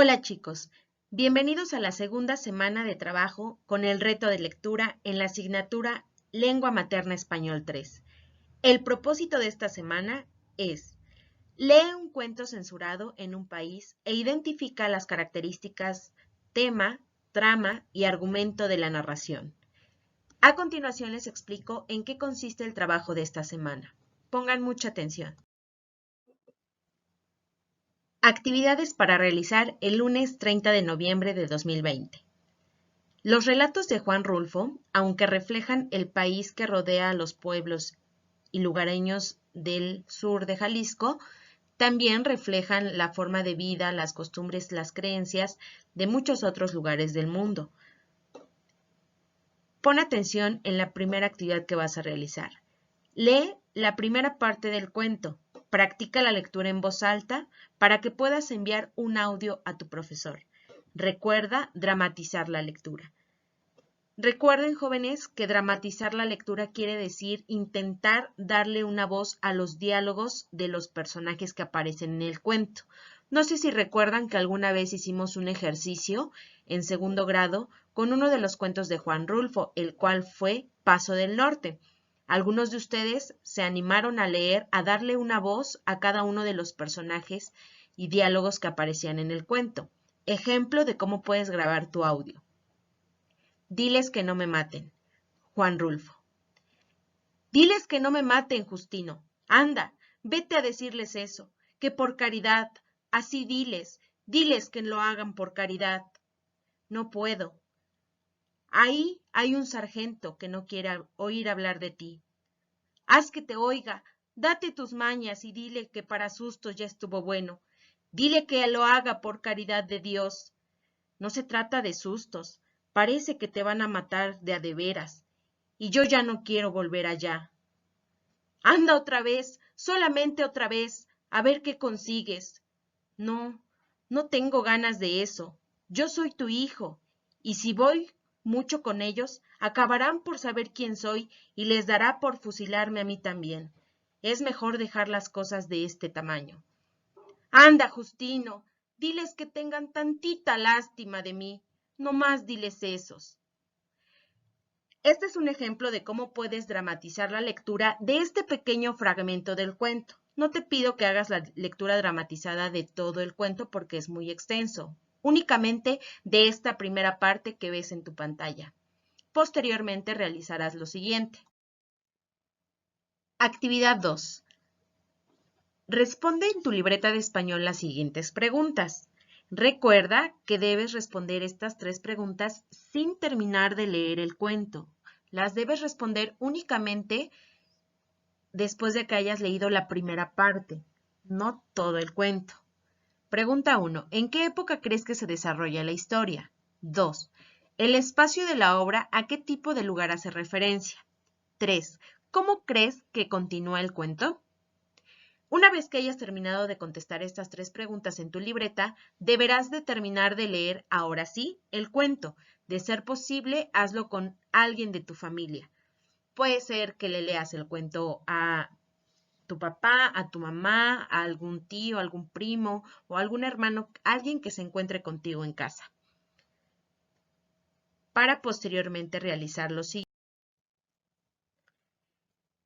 Hola chicos, bienvenidos a la segunda semana de trabajo con el reto de lectura en la asignatura Lengua Materna Español 3. El propósito de esta semana es: lee un cuento censurado en un país e identifica las características, tema, trama y argumento de la narración. A continuación les explico en qué consiste el trabajo de esta semana. Pongan mucha atención. Actividades para realizar el lunes 30 de noviembre de 2020. Los relatos de Juan Rulfo, aunque reflejan el país que rodea a los pueblos y lugareños del sur de Jalisco, también reflejan la forma de vida, las costumbres, las creencias de muchos otros lugares del mundo. Pon atención en la primera actividad que vas a realizar. Lee la primera parte del cuento. Practica la lectura en voz alta para que puedas enviar un audio a tu profesor. Recuerda dramatizar la lectura. Recuerden, jóvenes, que dramatizar la lectura quiere decir intentar darle una voz a los diálogos de los personajes que aparecen en el cuento. No sé si recuerdan que alguna vez hicimos un ejercicio en segundo grado con uno de los cuentos de Juan Rulfo, el cual fue Paso del Norte. Algunos de ustedes se animaron a leer, a darle una voz a cada uno de los personajes y diálogos que aparecían en el cuento. Ejemplo de cómo puedes grabar tu audio. Diles que no me maten. Juan Rulfo. Diles que no me maten, Justino. Anda, vete a decirles eso, que por caridad, así diles que lo hagan por caridad. No puedo. Ahí hay un sargento que no quiere oír hablar de ti. Haz que te oiga, date tus mañas y dile que para sustos ya estuvo bueno. Dile que lo haga por caridad de Dios. No se trata de sustos. Parece que te van a matar de a de veras, y yo ya no quiero volver allá. Anda otra vez, solamente otra vez, a ver qué consigues. No, no tengo ganas de eso. Yo soy tu hijo, y si voy mucho con ellos, acabarán por saber quién soy y les dará por fusilarme a mí también. Es mejor dejar las cosas de este tamaño. Anda, Justino, diles que tengan tantita lástima de mí. No más diles esos. Este es un ejemplo de cómo puedes dramatizar la lectura de este pequeño fragmento del cuento. No te pido que hagas la lectura dramatizada de todo el cuento porque es muy extenso, únicamente de esta primera parte que ves en tu pantalla. Posteriormente realizarás lo siguiente. Actividad 2. Responde en tu libreta de español las siguientes preguntas. Recuerda que debes responder estas 3 preguntas sin terminar de leer el cuento. Las debes responder únicamente después de que hayas leído la primera parte, no todo el cuento. Pregunta 1. ¿En qué época crees que se desarrolla la historia? 2. El espacio de la obra, ¿a qué tipo de lugar hace referencia? 3. ¿Cómo crees que continúa el cuento? Una vez que hayas terminado de contestar estas 3 preguntas en tu libreta, deberás de terminar de leer, ahora sí, el cuento. De ser posible, hazlo con alguien de tu familia. Puede ser que le leas el cuento a tu papá, a tu mamá, a algún tío, algún primo o algún hermano, alguien que se encuentre contigo en casa, para posteriormente realizar lo siguiente.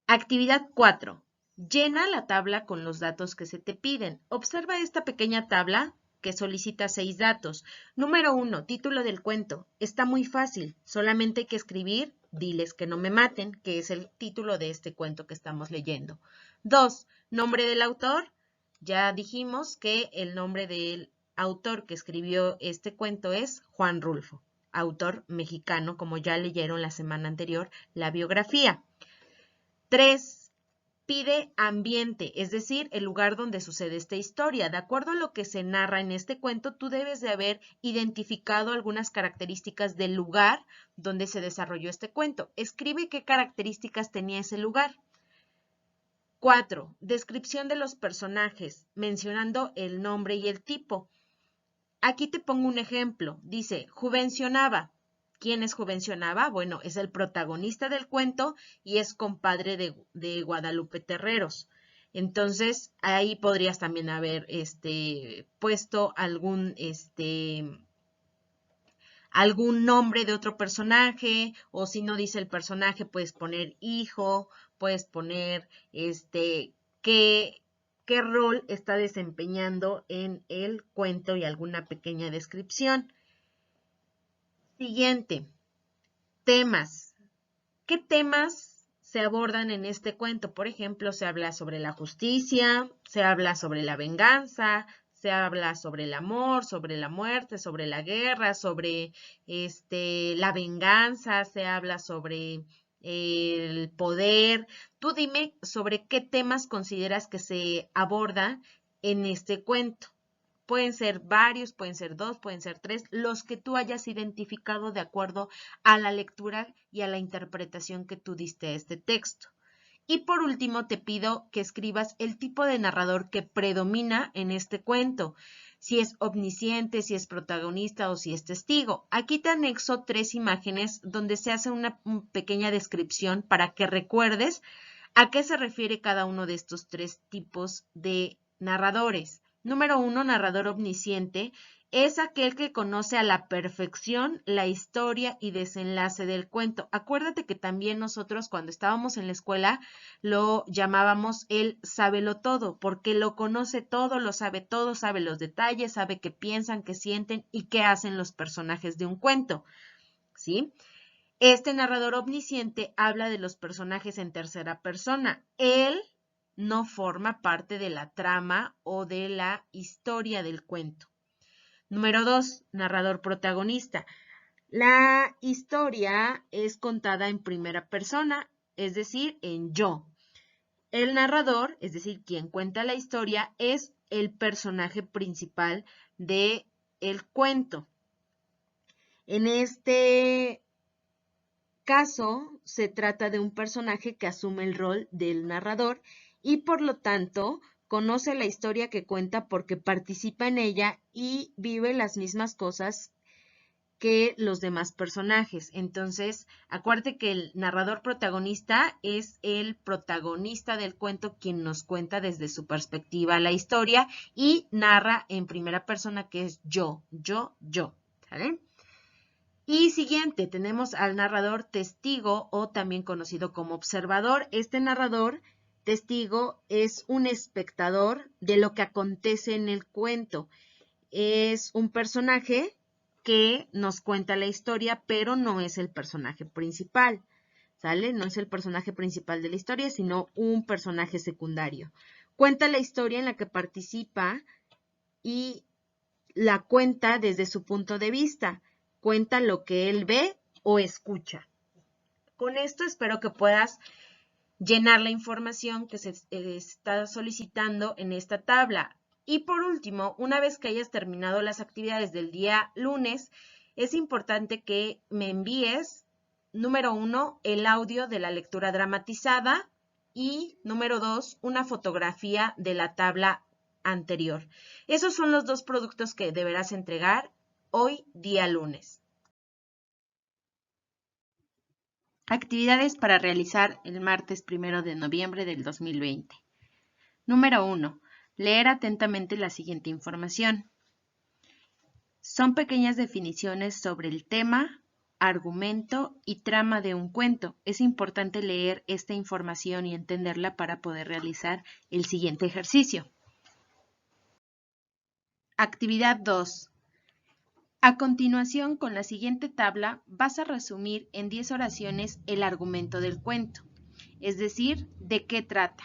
Actividad 4. Llena la tabla con los datos que se te piden. Observa esta pequeña tabla que solicita 6 datos. Número 1, título del cuento. Está muy fácil, solamente hay que escribir Diles que no me maten, que es el título de este cuento que estamos leyendo. 2, nombre del autor. Ya dijimos que el nombre del autor que escribió este cuento es Juan Rulfo, autor mexicano, como ya leyeron la semana anterior la biografía. 3. Pide ambiente, es decir, el lugar donde sucede esta historia. De acuerdo a lo que se narra en este cuento, tú debes de haber identificado algunas características del lugar donde se desarrolló este cuento. Escribe qué características tenía ese lugar. 4. Descripción de los personajes, mencionando el nombre y el tipo. Aquí te pongo un ejemplo. Dice, Juvencionaba. ¿Quién es Juvencionaba? Bueno, es el protagonista del cuento y es compadre de Guadalupe Terreros. Entonces, ahí podrías también haber puesto algún nombre de otro personaje, o si no dice el personaje, puedes poner hijo, puedes poner qué, qué rol está desempeñando en el cuento y alguna pequeña descripción. Siguiente, temas. ¿Qué temas se abordan en este cuento? Por ejemplo, se habla sobre la justicia, se habla sobre la venganza, se habla sobre el amor, sobre la muerte, sobre la guerra, sobre la venganza, se habla sobre el poder. Tú dime sobre qué temas consideras que se abordan en este cuento. Pueden ser varios, pueden ser 2, pueden ser 3, los que tú hayas identificado de acuerdo a la lectura y a la interpretación que tú diste a este texto. Y por último, te pido que escribas el tipo de narrador que predomina en este cuento, si es omnisciente, si es protagonista o si es testigo. Aquí te anexo 3 imágenes donde se hace una pequeña descripción para que recuerdes a qué se refiere cada uno de estos 3 tipos de narradores. Número 1, narrador omnisciente, es aquel que conoce a la perfección la historia y desenlace del cuento. Acuérdate que también nosotros cuando estábamos en la escuela lo llamábamos el sábelo todo, porque lo conoce todo, lo sabe todo, sabe los detalles, sabe qué piensan, qué sienten y qué hacen los personajes de un cuento, ¿sí? Este narrador omnisciente habla de los personajes en tercera persona. Él no forma parte de la trama o de la historia del cuento. Número 2, narrador protagonista. La historia es contada en primera persona, es decir, en yo. El narrador, es decir, quien cuenta la historia, es el personaje principal del cuento. En este caso, se trata de un personaje que asume el rol del narrador y por lo tanto conoce la historia que cuenta porque participa en ella y vive las mismas cosas que los demás personajes. Entonces, acuérdate que el narrador protagonista es el protagonista del cuento quien nos cuenta desde su perspectiva la historia y narra en primera persona, que es yo, ¿sale? Y siguiente, tenemos al narrador testigo o también conocido como observador. Este narrador testigo es un espectador de lo que acontece en el cuento. Es un personaje que nos cuenta la historia, pero no es el personaje principal, ¿sale? No es el personaje principal de la historia, sino un personaje secundario. Cuenta la historia en la que participa y la cuenta desde su punto de vista. Cuenta lo que él ve o escucha. Con esto espero que puedas llenar la información que se está solicitando en esta tabla. Y por último, una vez que hayas terminado las actividades del día lunes, es importante que me envíes, número 1, el audio de la lectura dramatizada y número 2, una fotografía de la tabla anterior. Esos son los 2 productos que deberás entregar hoy, día lunes. Actividades para realizar el martes 1 de noviembre del 2020. Número 1. Leer atentamente la siguiente información. Son pequeñas definiciones sobre el tema, argumento y trama de un cuento. Es importante leer esta información y entenderla para poder realizar el siguiente ejercicio. Actividad 2. A continuación, con la siguiente tabla, vas a resumir en 10 oraciones el argumento del cuento, es decir, de qué trata.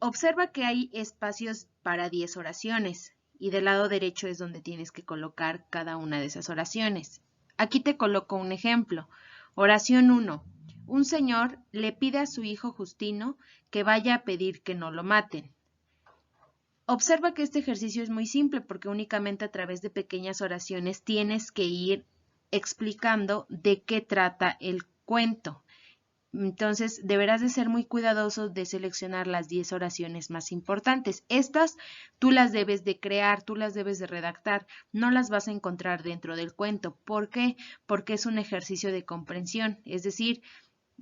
Observa que hay espacios para 10 oraciones y del lado derecho es donde tienes que colocar cada una de esas oraciones. Aquí te coloco un ejemplo. Oración 1. Un señor le pide a su hijo Justino que vaya a pedir que no lo maten. Observa que este ejercicio es muy simple porque únicamente a través de pequeñas oraciones tienes que ir explicando de qué trata el cuento. Entonces, deberás de ser muy cuidadoso de seleccionar las 10 oraciones más importantes. Estas tú las debes de crear, tú las debes de redactar, no las vas a encontrar dentro del cuento. ¿Por qué? Porque es un ejercicio de comprensión, es decir,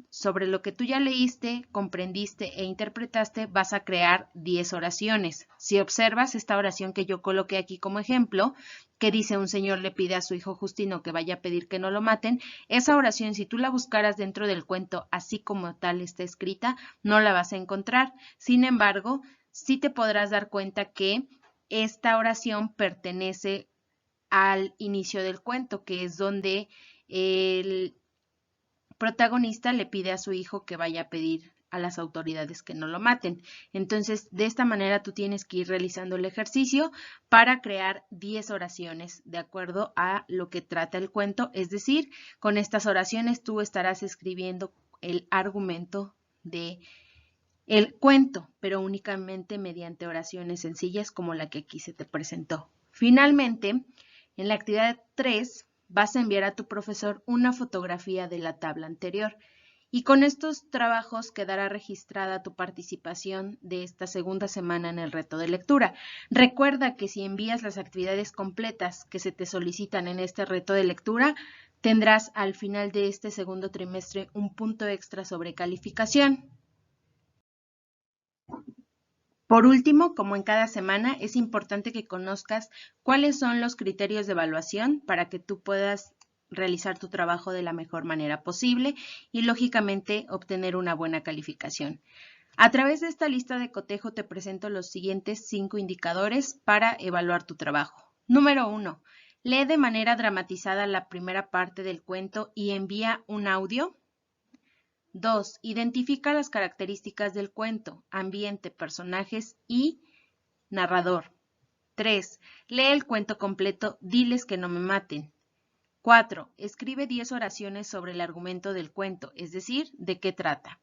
sobre lo que tú ya leíste, comprendiste e interpretaste, vas a crear 10 oraciones. Si observas esta oración que yo coloqué aquí como ejemplo, que dice un señor le pide a su hijo Justino que vaya a pedir que no lo maten, esa oración, si tú la buscaras dentro del cuento así como tal está escrita, no la vas a encontrar. Sin embargo, sí te podrás dar cuenta que esta oración pertenece al inicio del cuento, que es donde el protagonista le pide a su hijo que vaya a pedir a las autoridades que no lo maten. Entonces, de esta manera tú tienes que ir realizando el ejercicio para crear 10 oraciones de acuerdo a lo que trata el cuento. Es decir, con estas oraciones tú estarás escribiendo el argumento de el cuento, pero únicamente mediante oraciones sencillas como la que aquí se te presentó. Finalmente, en la actividad 3, vas a enviar a tu profesor una fotografía de la tabla anterior y con estos trabajos quedará registrada tu participación de esta segunda semana en el reto de lectura. Recuerda que si envías las actividades completas que se te solicitan en este reto de lectura, tendrás al final de este segundo trimestre un punto extra sobre calificación. Por último, como en cada semana, es importante que conozcas cuáles son los criterios de evaluación para que tú puedas realizar tu trabajo de la mejor manera posible y, lógicamente, obtener una buena calificación. A través de esta lista de cotejo te presento los siguientes 5 indicadores para evaluar tu trabajo. Número 1. Lee de manera dramatizada la primera parte del cuento y envía un audio. 2. Identifica las características del cuento, ambiente, personajes y narrador. 3. Lee el cuento completo, diles que no me maten. 4. Escribe 10 oraciones sobre el argumento del cuento, es decir, de qué trata.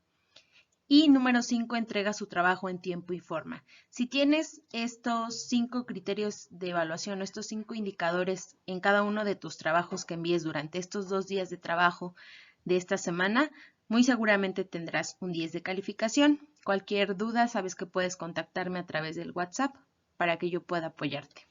Y número 5, entrega su trabajo en tiempo y forma. Si tienes estos 5 criterios de evaluación, estos 5 indicadores en cada uno de tus trabajos que envíes durante estos 2 días de trabajo de esta semana, muy seguramente tendrás un 10 de calificación. Cualquier duda, sabes que puedes contactarme a través del WhatsApp para que yo pueda apoyarte.